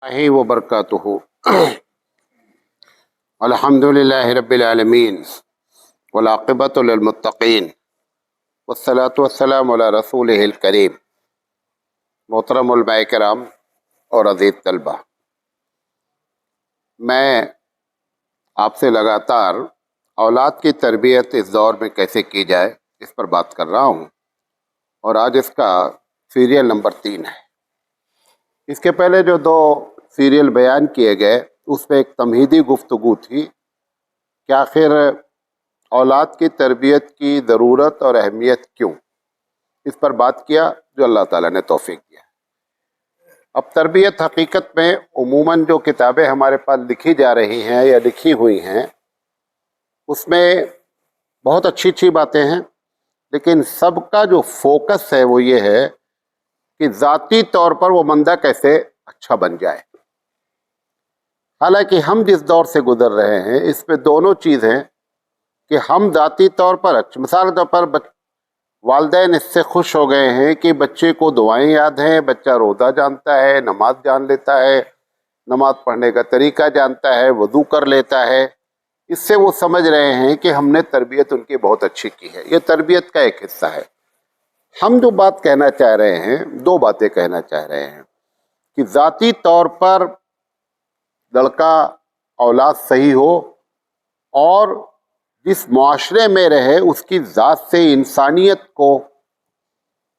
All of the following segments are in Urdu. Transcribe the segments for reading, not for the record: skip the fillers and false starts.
اللہ وبرکاتہ الحمدللہ رب العالمین والعاقبۃ للمتقین والصلاۃ والسلام علی رسولہ الکریم۔ محترم علماء کرام اور عزیز طلبہ، میں آپ سے لگاتار اولاد کی تربیت اس دور میں کیسے کی جائے اس پر بات کر رہا ہوں، اور آج اس کا سیریل نمبر 3 ہے۔ اس کے پہلے جو 2 سیریل بیان کیے گئے اس پہ ایک تمہیدی گفتگو تھی کہ آخر اولاد کی تربیت کی ضرورت اور اہمیت کیوں، اس پر بات کیا جو اللہ تعالیٰ نے توفیق دیا۔ اب تربیت حقیقت میں عموماً جو کتابیں ہمارے پاس لکھی جا رہی ہیں یا لکھی ہوئی ہیں اس میں بہت اچھی اچھی باتیں ہیں، لیکن سب کا جو فوکس ہے وہ یہ ہے کہ ذاتی طور پر وہ بندہ کیسے اچھا بن جائے۔ حالانکہ ہم جس دور سے گزر رہے ہیں اس پہ دونوں چیز ہیں کہ ہم ذاتی طور پر مثال کے طور پر والدین اس سے خوش ہو گئے ہیں کہ بچے کو دعائیں یاد ہیں، بچہ روزہ جانتا ہے، نماز جان لیتا ہے، نماز پڑھنے کا طریقہ جانتا ہے، وضو کر لیتا ہے۔ اس سے وہ سمجھ رہے ہیں کہ ہم نے تربیت ان کی بہت اچھی کی ہے۔ یہ تربیت کا ایک حصہ ہے۔ ہم جو بات کہنا چاہ رہے ہیں، 2 باتیں کہنا چاہ رہے ہیں کہ ذاتی طور پر لڑکا اولاد صحیح ہو اور جس معاشرے میں رہے اس کی ذات سے انسانیت کو،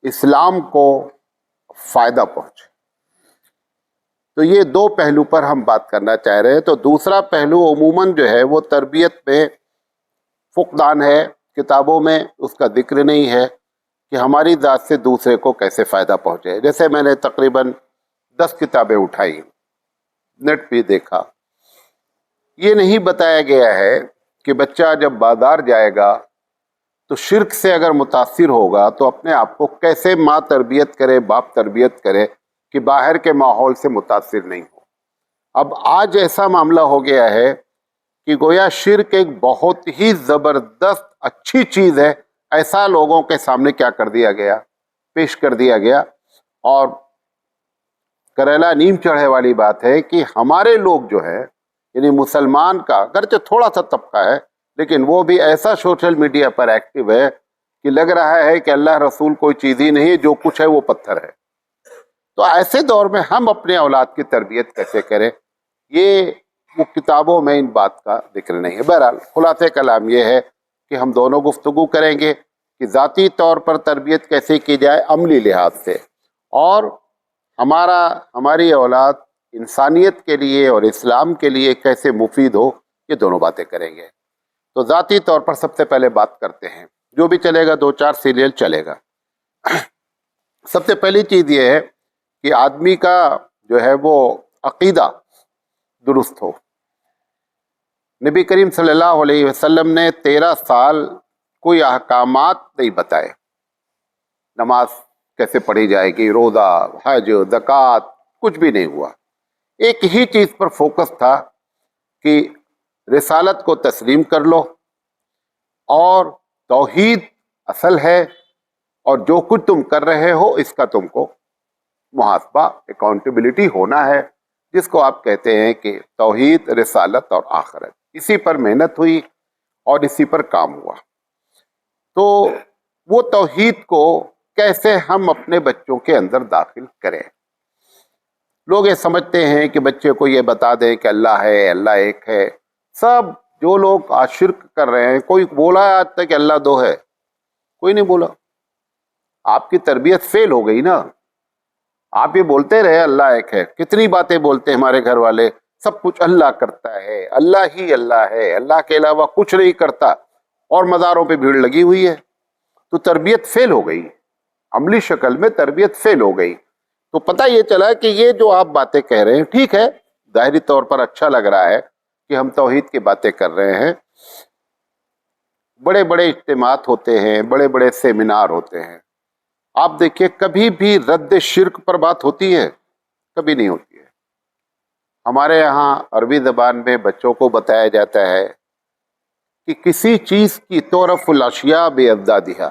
اسلام کو فائدہ پہنچے۔ تو یہ 2 پہلو پر ہم بات کرنا چاہ رہے ہیں۔ تو دوسرا پہلو عموماً جو ہے وہ تربیت میں فقدان ہے، کتابوں میں اس کا ذکر نہیں ہے کہ ہماری ذات سے دوسرے کو کیسے فائدہ پہنچے۔ جیسے میں نے تقریباً 10 کتابیں اٹھائی، نیٹ پہ دیکھا، یہ نہیں بتایا گیا ہے کہ بچہ جب بازار جائے گا تو شرک سے اگر متاثر ہوگا تو اپنے آپ کو کیسے ماں تربیت کرے، باپ تربیت کرے کہ باہر کے ماحول سے متاثر نہیں ہو۔ اب آج ایسا معاملہ ہو گیا ہے کہ گویا شرک ایک بہت ہی زبردست اچھی چیز ہے، ایسا لوگوں کے سامنے کیا کر دیا گیا، پیش کر دیا گیا۔ اور کریلا نیم چڑھے والی بات ہے کہ ہمارے لوگ جو ہے، یعنی مسلمان کا اگرچہ تھوڑا سا طبقہ ہے لیکن وہ بھی ایسا سوشل میڈیا پر ایکٹیو ہے کہ لگ رہا ہے کہ اللہ رسول کوئی چیز ہی نہیں، جو کچھ ہے وہ پتھر ہے۔ تو ایسے دور میں ہم اپنے اولاد کی تربیت کیسے کریں، یہ وہ کتابوں میں ان بات کا ذکر نہیں ہے۔ بہرحال خلاصہ کلام یہ ہے کہ ہم دونوں گفتگو کریں گے کہ ذاتی طور پر تربیت کیسے کی جائے عملی لحاظ سے، اور ہماری اولاد انسانیت کے لیے اور اسلام کے لیے کیسے مفید ہو، یہ دونوں باتیں کریں گے۔ تو ذاتی طور پر سب سے پہلے بات کرتے ہیں، جو بھی چلے گا 2-4 سیریل چلے گا۔ سب سے پہلی چیز یہ ہے کہ آدمی کا جو ہے وہ عقیدہ درست ہو۔ نبی کریم صلی اللہ علیہ وسلم نے 13 سال کوئی احکامات نہیں بتائے، نماز کیسے پڑھی جائے گی، روزہ، حج، زکوٰۃ، کچھ بھی نہیں ہوا۔ ایک ہی چیز پر فوکس تھا کہ رسالت کو تسلیم کر لو، اور توحید اصل ہے، اور جو کچھ تم کر رہے ہو اس کا تم کو محاسبہ، اکاؤنٹیبلٹی ہونا ہے، جس کو آپ کہتے ہیں کہ توحید، رسالت اور آخرت۔ اسی پر محنت ہوئی اور اسی پر کام ہوا۔ تو وہ توحید کو کیسے ہم اپنے بچوں کے اندر داخل کریں؟ لوگ یہ سمجھتے ہیں کہ بچے کو یہ بتا دیں کہ اللہ ہے، اللہ ایک ہے۔ سب جو لوگ آج شرک کر رہے ہیں، کوئی بولا ہے آج تک کہ اللہ 2 ہے؟ کوئی نہیں بولا۔ آپ کی تربیت فیل ہو گئی نا۔ آپ یہ بولتے رہے اللہ ایک ہے، کتنی باتیں بولتے ہیں ہمارے گھر والے، سب کچھ اللہ کرتا ہے، اللہ ہی اللہ ہے، اللہ کے علاوہ کچھ نہیں کرتا، اور مزاروں پہ بھیڑ لگی ہوئی ہے۔ تو تربیت فیل ہو گئی، عملی شکل میں تربیت فیل ہو گئی۔ تو پتہ یہ چلا کہ یہ جو آپ باتیں کہہ رہے ہیں ٹھیک ہے، ظاہری طور پر اچھا لگ رہا ہے کہ ہم توحید کی باتیں کر رہے ہیں، بڑے بڑے اجتماعات ہوتے ہیں، بڑے بڑے سیمینار ہوتے ہیں، آپ دیکھیے کبھی بھی رد شرک پر بات ہوتی ہے؟ کبھی نہیں ہوتی ہے۔ ہمارے یہاں عربی زبان میں بچوں کو بتایا جاتا ہے کہ کسی چیز کی تعرف الاشیاء باضدادها،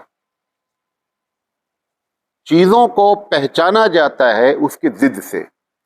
چیزوں کو پہچانا جاتا ہے اس کی ضد سے۔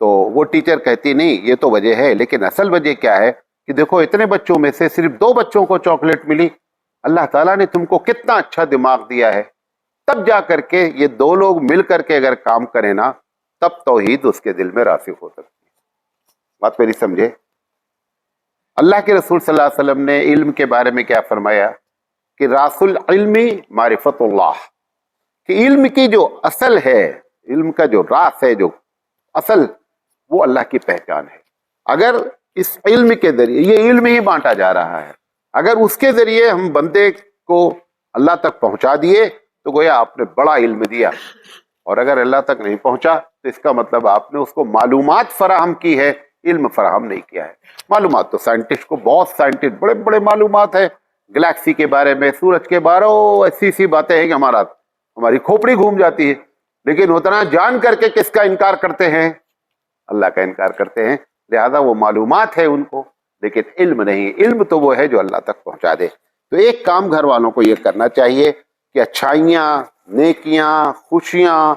تو وہ ٹیچر کہتی نہیں یہ تو وجہ ہے، لیکن اصل وجہ کیا ہے کہ دیکھو اتنے بچوں میں سے صرف 2 بچوں کو چاکلیٹ ملی، اللہ تعالیٰ نے تم کو کتنا اچھا دماغ دیا ہے، تب جا کر کے یہ 2 لوگ مل کر کے اگر کام کریں نا تب توحید اس کے دل میں راسخ ہو سکتی ہے۔ بات میری سمجھے؟ اللہ کے رسول صلی اللہ علیہ وسلم نے علم کے بارے میں کیا فرمایا کہ راس العلم معرفت اللہ، کہ علم کی جو اصل ہے، علم کا جو راس ہے، جو اصل، وہ اللہ کی پہچان ہے۔ اگر اس علم کے ذریعے، یہ علم ہی بانٹا جا رہا ہے، اگر اس کے ذریعے ہم بندے کو اللہ تک پہنچا دیے تو گویا آپ نے بڑا علم دیا، اور اگر اللہ تک نہیں پہنچا تو اس کا مطلب آپ نے اس کو معلومات فراہم کی ہے، علم فراہم نہیں کیا ہے۔ معلومات تو سائنٹسٹ کو، بہت سائنٹسٹ بڑے بڑے معلومات ہیں گلیکسی کے بارے میں، سورج کے بارے میں، ایسی باتیں ہیں کہ ہماری کھوپڑی گھوم جاتی ہے، لیکن اتنا جان کر کے کس کا انکار کرتے ہیں؟ اللہ کا انکار کرتے ہیں۔ لہذا وہ معلومات ہے ان کو، لیکن علم نہیں۔ علم تو وہ ہے جو اللہ تک پہنچا دے۔ تو ایک کام گھر والوں کو یہ کرنا چاہیے کہ اچھائیاں، نیکیاں، خوشیاں،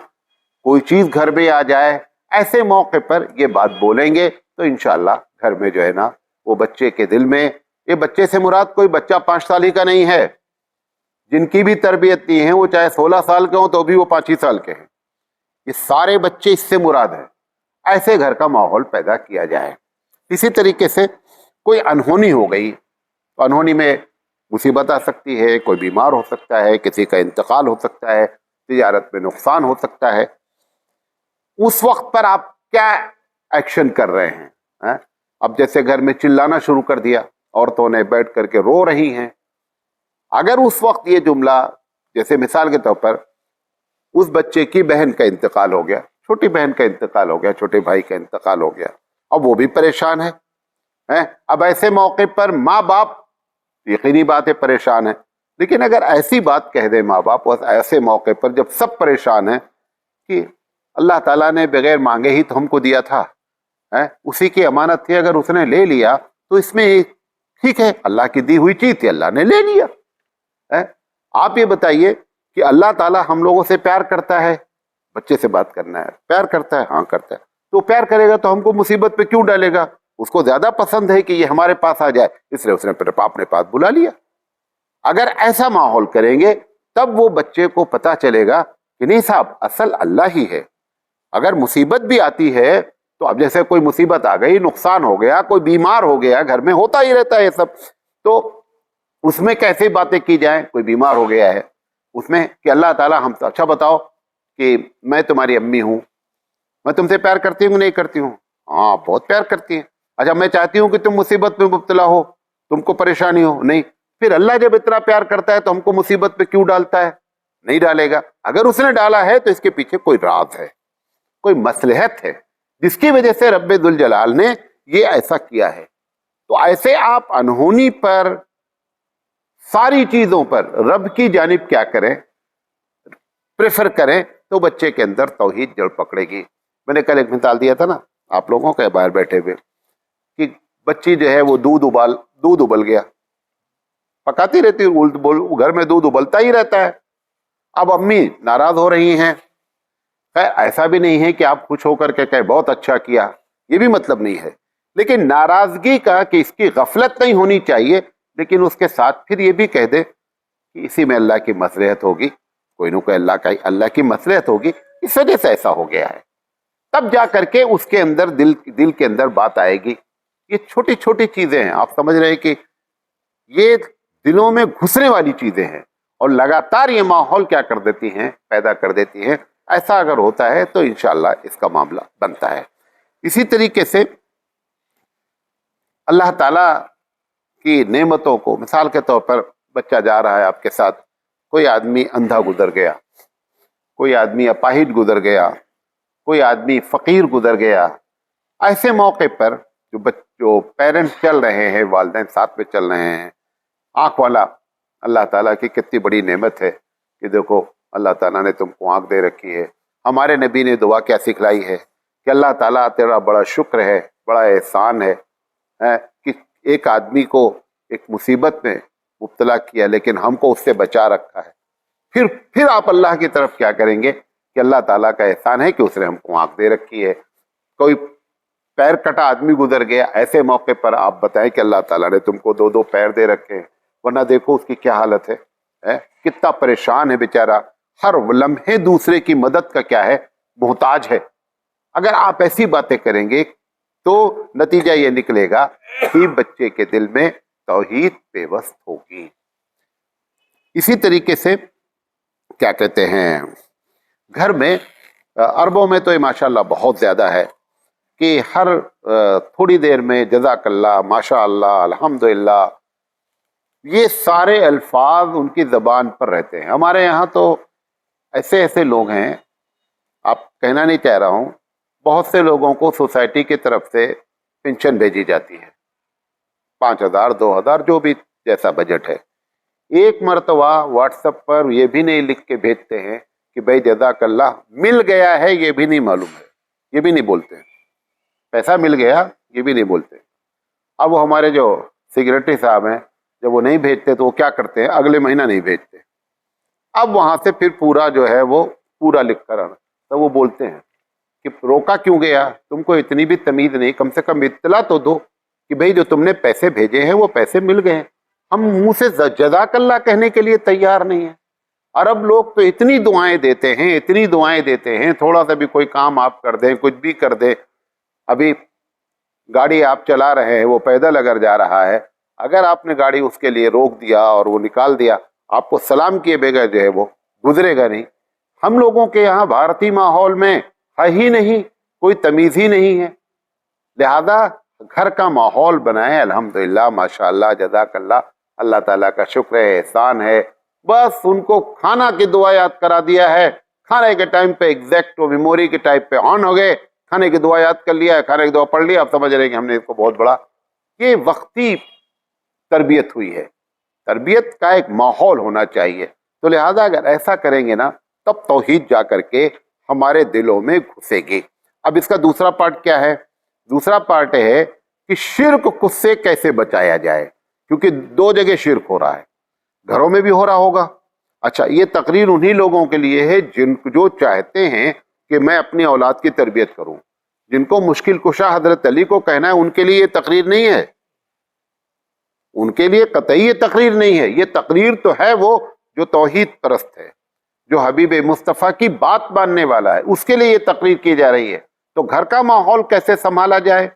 کوئی چیز گھر میں آ جائے، ایسے موقع پر یہ بات بولیں گے تو انشاءاللہ گھر میں جو ہے نا وہ بچے کے دل میں، یہ بچے سے مراد کوئی بچہ 5 سال ہی کا نہیں ہے، جن کی بھی تربیت نہیں ہے وہ چاہے 16 سال کے ہوں تو بھی وہ 5 ہی سال کے ہیں، یہ سارے بچے اس سے مراد ہیں۔ ایسے گھر کا ماحول پیدا کیا جائے۔ اسی طریقے سے کوئی انہونی ہو گئی، تو انہونی میں مصیبت آ سکتی ہے، کوئی بیمار ہو سکتا ہے، کسی کا انتقال ہو سکتا ہے، تجارت میں نقصان ہو سکتا ہے، اس وقت پر آپ کیا ایکشن کر رہے ہیں؟ اب جیسے گھر میں چلانا شروع کر دیا، عورتوں نے بیٹھ کر کے رو رہی ہیں، اگر اس وقت یہ جملہ، جیسے مثال کے طور پر اس بچے کی بہن کا انتقال ہو گیا، چھوٹی بہن کا انتقال ہو گیا، چھوٹے بھائی کا انتقال ہو گیا، اب وہ بھی پریشان ہے، اب ایسے موقع پر ماں باپ یقینی بات ہے پریشان ہے، لیکن اگر ایسی بات کہہ دے ماں باپ ایسے موقع پر جب سب پریشان ہیں کہ اللہ تعالیٰ نے بغیر مانگے ہی تو ہم کو دیا تھا، اسی کی امانت تھی، اگر اس نے لے لیا تو اس میں ٹھیک ہے، اللہ کی دی ہوئی چیز تھی، اللہ نے لے لیا۔ آپ یہ بتائیے کہ اللہ تعالیٰ ہم لوگوں سے پیار کرتا ہے، بچے سے بات کرنا ہے، پیار کرتا ہے، ہاں کرتا ہے، تو پیار کرے گا تو ہم کو مصیبت پہ کیوں ڈالے گا؟ اس کو زیادہ پسند ہے کہ یہ ہمارے پاس آ جائے، اس لیے اس نے اپنے پاس بلا لیا۔ اگر ایسا ماحول کریں گے تب وہ بچے کو پتا چلے گا کہ نہیں صاحب اصل اللہ ہی ہے۔ اگر مصیبت بھی آتی ہے تو اب جیسے کوئی مصیبت آ گئی، نقصان ہو گیا، کوئی بیمار ہو گیا، گھر میں ہوتا ہی رہتا ہے یہ سب، تو اس میں کیسے باتیں کی جائیں؟ کوئی بیمار ہو گیا ہے اس میں کہ اللہ تعالیٰ ہم، اچھا بتاؤ کہ میں تمہاری امی ہوں، میں تم سے پیار کرتی ہوں کہ نہیں کرتی ہوں؟ ہاں بہت پیار کرتی ہیں۔ اچھا میں چاہتی ہوں کہ تم مصیبت میں مبتلا ہو، تم کو پریشانی ہو؟ نہیں۔ پھر اللہ جب اتنا پیار کرتا ہے تو ہم کو مصیبت پہ کیوں ڈالتا ہے؟ نہیں ڈالے گا۔ اگر اس نے ڈالا ہے تو اس کے پیچھے کوئی راز ہے، کوئی مصلحت ہے، جس کی وجہ سے رب ذوالجلال نے یہ ایسا کیا ہے۔ تو ایسے آپ انہونی پر، ساری چیزوں پر رب کی جانب کیا کریں؟ پریفر کریں تو بچے کے اندر توحید جڑ پکڑے گی۔ میں نے کل ایک مثال دیا تھا نا آپ لوگوں کے باہر بیٹھے ہوئے کہ بچی جو ہے وہ دودھ ابل گیا، پکاتی رہتی ہے، گھر میں دودھ ابلتا ہی رہتا ہے، اب امی ناراض ہو رہی ہیں۔ ایسا بھی نہیں ہے کہ آپ خوش ہو کر کے کہیں بہت اچھا کیا، یہ بھی مطلب نہیں ہے، لیکن ناراضگی کا کہ اس کی غفلت نہیں ہونی چاہیے، لیکن اس کے ساتھ پھر یہ بھی کہہ دے کہ اسی میں اللہ کی مصلحت ہوگی، کوئی نہ کوئی اللہ کی مصلحت ہوگی، اس وجہ سے ایسا ہو گیا ہے۔ تب جا کر کے اس کے اندر دل کے اندر بات آئے گی۔ یہ چھوٹی چھوٹی چیزیں ہیں، آپ سمجھ رہے ہیں کہ یہ دلوں میں گھسنے والی چیزیں ہیں، اور لگاتار یہ ماحول کیا کر دیتی ہیں، پیدا کر دیتی ہیں۔ ایسا اگر ہوتا ہے تو انشاءاللہ اس کا معاملہ بنتا ہے۔ اسی طریقے سے اللہ تعالیٰ کی نعمتوں کو، مثال کے طور پر بچہ جا رہا ہے آپ کے ساتھ، کوئی آدمی اندھا گزر گیا، کوئی آدمی اپاہج گزر گیا، کوئی آدمی فقیر گزر گیا، ایسے موقع پر جو پیرنٹس چل رہے ہیں، والدین ساتھ میں چل رہے ہیں، آنکھ والا اللہ تعالیٰ کی کتنی بڑی نعمت ہے کہ دیکھو اللہ تعالیٰ نے تم کو آنکھ دے رکھی ہے۔ ہمارے نبی نے دعا کیا سکھلائی ہے کہ اللہ تعالیٰ تیرا بڑا شکر ہے، بڑا احسان ہے کہ ایک آدمی کو ایک مصیبت میں مبتلا کیا لیکن ہم کو اس سے بچا رکھا ہے۔ پھر آپ اللہ کی طرف کیا کریں گے کہ اللہ تعالیٰ کا احسان ہے کہ اس نے ہم کو آنکھ دے رکھی ہے۔ کوئی پیر کٹا آدمی گزر گیا، ایسے موقع پر آپ بتائیں کہ اللہ تعالیٰ نے تم کو 2 پیر دے رکھے ہیں، ورنہ دیکھو اس کی کیا حالت ہے، کتنا پریشان ہے بیچارہ، ہر لمحے دوسرے کی مدد کا کیا ہے، محتاج ہے۔ اگر آپ ایسی باتیں کریں گے تو نتیجہ یہ نکلے گا کہ بچے کے دل میں توحید پیوست ہوگی۔ اسی طریقے سے کیا کہتے ہیں، گھر میں عربوں میں تو ماشاءاللہ بہت زیادہ ہے کہ ہر تھوڑی دیر میں جزاک اللہ، ماشاء اللہ، الحمدللہ، یہ سارے الفاظ ان کی زبان پر رہتے ہیں۔ ہمارے یہاں تو ایسے لوگ ہیں، آپ کہنا نہیں چاہ رہا ہوں، بہت سے لوگوں کو سوسائٹی کی طرف سے پینشن بھیجی جاتی ہے، 5,000 2,000 جو بھی جیسا بجٹ ہے۔ ایک مرتبہ واٹس ایپ پر یہ بھی نہیں لکھ کے بھیجتے ہیں کہ بھائی جزاک اللہ مل گیا ہے، یہ بھی نہیں معلوم ہے، یہ بھی نہیں بولتے ہیں، پیسہ مل گیا یہ بھی نہیں بولتے۔ اب وہ ہمارے جو سیکریٹری صاحب ہیں، جب وہ نہیں بھیجتے تو وہ کیا کرتے ہیں، اگلے مہینہ نہیں بھیجتے۔ اب وہاں سے پھر پورا جو ہے وہ پورا لکھ کر آنا، تو وہ بولتے ہیں کہ روکا کیوں گیا، تم کو اتنی بھی تمیز نہیں، کم سے کم اطلاع تو دو کہ بھئی جو تم نے پیسے بھیجے ہیں وہ پیسے مل گئے ہیں۔ ہم منہ سے جزاک اللہ کہنے کے لیے تیار نہیں ہیں۔ عرب لوگ تو اتنی دعائیں دیتے ہیں، اتنی دعائیں دیتے ہیں، تھوڑا سا بھی کوئی کام آپ کر دیں، کچھ بھی کر دیں، ابھی گاڑی آپ چلا رہے ہیں، وہ پیدل اگر جا رہا ہے، اگر آپ نے گاڑی اس کے لیے روک دیا اور وہ نکال دیا، آپ کو سلام کیے بغیر جو ہے وہ گزرے گا نہیں۔ ہم لوگوں کے یہاں بھارتی ماحول میں ہے ہی نہیں، کوئی تمیز ہی نہیں ہے، لہذا گھر کا ماحول بنائیں۔ الحمدللہ، ماشاءاللہ، جزاک اللہ، اللہ تعالیٰ کا شکر ہے، احسان ہے، بس ان کو کھانا کی دعا یاد کرا دیا ہے، کھانے کے ٹائم پہ ایگزیکٹ میموری کے ٹائپ پہ آن ہو گئے، کھانے کی دعا یاد کر لیا ہے، کھانے کی دعا پڑھ لیا، اب سمجھ رہے ہیں کہ ہم نے اس کو بہت بڑا، یہ وقتی تربیت ہوئی ہے۔ تربیت کا ایک ماحول ہونا چاہیے، تو لہذا اگر ایسا کریں گے نا تب توحید جا کر کے ہمارے دلوں میں گھسے گی۔ اب اس کا دوسرا پارٹ کیا ہے؟ دوسرا پارٹ ہے کہ شرک کو سے کیسے بچایا جائے، کیونکہ 2 جگہ شرک ہو رہا ہے، گھروں میں بھی ہو رہا ہوگا۔ اچھا، یہ تقریر انہی لوگوں کے لیے ہے جو چاہتے ہیں کہ میں اپنی اولاد کی تربیت کروں، جن کو مشکل کشا حضرت علی کو کہنا ہے، ان کے لیے یہ تقریر نہیں ہے، ان کے لیے قطعی یہ تقریر نہیں ہے۔ یہ تقریر تو ہے وہ جو توحید پرست ہے، جو حبیب مصطفیٰ کی بات ماننے والا ہے، اس کے لیے یہ تقریر کی جا رہی ہے۔ تو گھر کا ماحول کیسے سنبھالا جائے،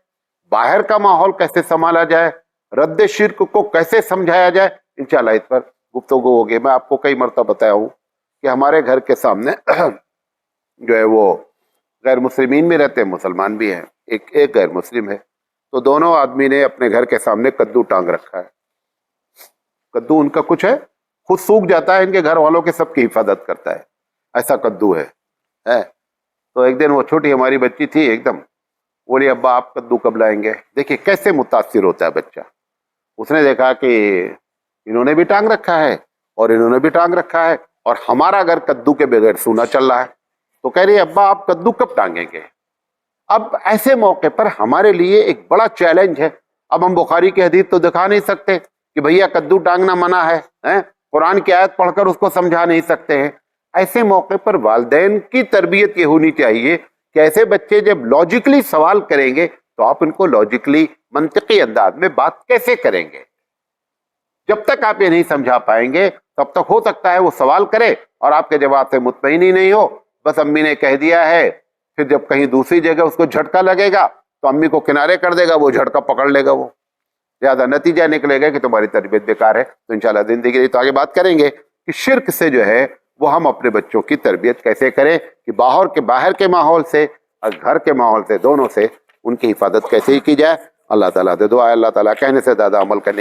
باہر کا ماحول کیسے سنبھالا جائے، رد شرک کو کیسے سمجھایا جائے، انشاءاللہ اس پر گفتگو ہوگی۔ میں آپ کو کئی مرتبہ بتایا ہوں کہ ہمارے گھر کے سامنے جو ہے وہ غیر مسلمین بھی رہتے ہیں، مسلمان بھی ہیں، ایک غیر مسلم ہے، تو دونوں آدمی نے اپنے گھر کے سامنے کدو ٹانگ رکھا ہے۔ کدو ان کا کچھ ہے، خود سوکھ جاتا ہے، ان کے گھر والوں کے سب کی حفاظت کرتا ہے، ایسا کدو ہے۔ تو ایک دن وہ چھوٹی ہماری بچی تھی، ایک دم بولی ابا آپ کدو کب لائیں گے؟ دیکھیں کیسے متاثر ہوتا ہے بچہ۔ اس نے دیکھا کہ انہوں نے بھی ٹانگ رکھا ہے اور انہوں نے بھی ٹانگ رکھا ہے، اور ہمارا گھر کدو کے بغیر سونا چل رہا ہے، تو کہہ رہی ابا آپ کدو کب ٹانگیں گے؟ اب ایسے موقع پر ہمارے لیے ایک بڑا چیلنج ہے۔ اب ہم بخاری کی حدیث تو دکھا نہیں سکتے کہ بھیا کدو ٹانگنا منع ہے، قرآن کی آیت پڑھ کر اس کو سمجھا نہیں سکتے ہیں۔ ایسے موقع پر والدین کی تربیت یہ ہونی چاہیے کہ ایسے بچے جب لاجیکلی سوال کریں گے تو آپ ان کو لاجیکلی منطقی انداز میں بات کیسے کریں گے؟ جب تک آپ یہ نہیں سمجھا پائیں گے تب تک ہو سکتا ہے وہ سوال کرے اور آپ کے جواب سے مطمئن ہی نہیں ہو، بس امی نے کہہ دیا ہے، پھر جب کہیں دوسری جگہ اس کو جھٹکا لگے گا تو امی کو کنارے کر دے گا، وہ جھٹکا پکڑ لے گا، وہ زیادہ نتیجہ نکلے گا کہ تمہاری تربیت بیکار ہے۔ تو انشاءاللہ زندگی رہی تو آگے بات کریں گے کہ شرک سے جو ہے وہ ہم اپنے بچوں کی تربیت کیسے کریں، کہ باہر کے ماحول سے اور گھر کے ماحول سے، دونوں سے ان کی حفاظت کیسے کی جائے۔ اللہ تعالیٰ سے دعا ہے اللہ تعالیٰ کہنے سے زیادہ عمل کرنے